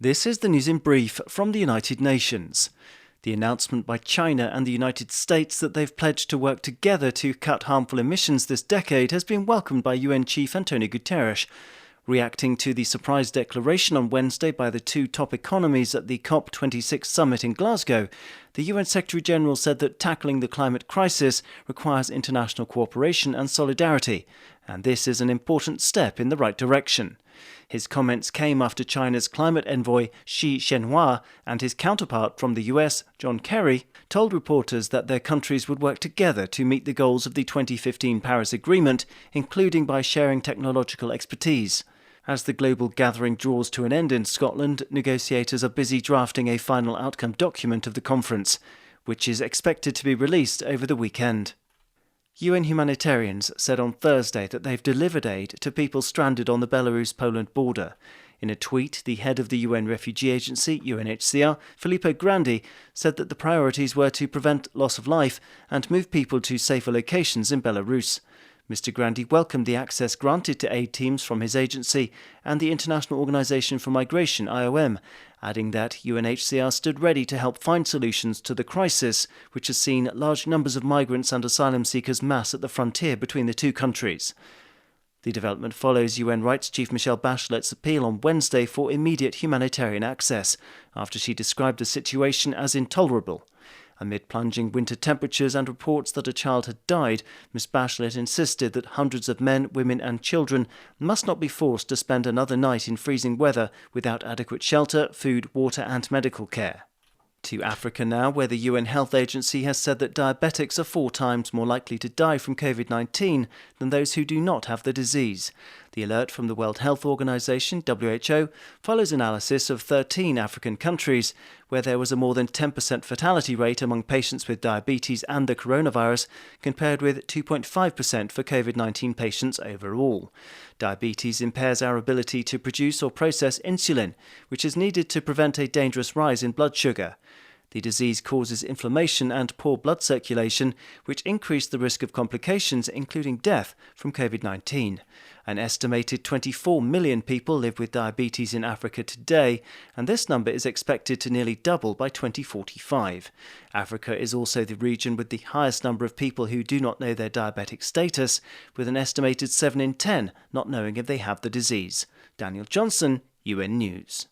This is the news in brief from the United Nations. The announcement by China and the United States that they've pledged to work together to cut harmful emissions this decade has been welcomed by UN Chief Antonio Guterres. Reacting to the surprise declaration on Wednesday by the two top economies at the COP26 summit in Glasgow, the UN Secretary-General said that tackling the climate crisis requires international cooperation and solidarity, and this is an important step in the right direction. His comments came after China's climate envoy Xi Zhenhua and his counterpart from the US, John Kerry, told reporters that their countries would work together to meet the goals of the 2015 Paris Agreement, including by sharing technological expertise. As the global gathering draws to an end in Scotland, negotiators are busy drafting a final outcome document of the conference, which is expected to be released over the weekend. UN humanitarians said on Thursday that they've delivered aid to people stranded on the Belarus-Poland border. In a tweet, the head of the UN Refugee Agency, UNHCR, Filippo Grandi, said that the priorities were to prevent loss of life and move people to safer locations in Belarus. Mr. Grandi welcomed the access granted to aid teams from his agency and the International Organization for Migration, IOM, adding that UNHCR stood ready to help find solutions to the crisis, which has seen large numbers of migrants and asylum seekers mass at the frontier between the two countries. The development follows UN Rights Chief Michelle Bachelet's appeal on Wednesday for immediate humanitarian access, after she described the situation as intolerable. Amid plunging winter temperatures and reports that a child had died, Ms. Bachelet insisted that hundreds of men, women and children must not be forced to spend another night in freezing weather without adequate shelter, food, water and medical care. To Africa now, where the UN Health Agency has said that diabetics are 4 times more likely to die from COVID-19 than those who do not have the disease. The alert from the World Health Organization, WHO, follows analysis of 13 African countries, where there was a more than 10% fatality rate among patients with diabetes and the coronavirus, compared with 2.5% for COVID-19 patients overall. Diabetes impairs our ability to produce or process insulin, which is needed to prevent a dangerous rise in blood sugar. The disease causes inflammation and poor blood circulation, which increase the risk of complications, including death, from COVID-19. An estimated 24 million people live with diabetes in Africa today, and this number is expected to nearly double by 2045. Africa is also the region with the highest number of people who do not know their diabetic status, with an estimated 7 in 10 not knowing if they have the disease. Daniel Johnson, UN News.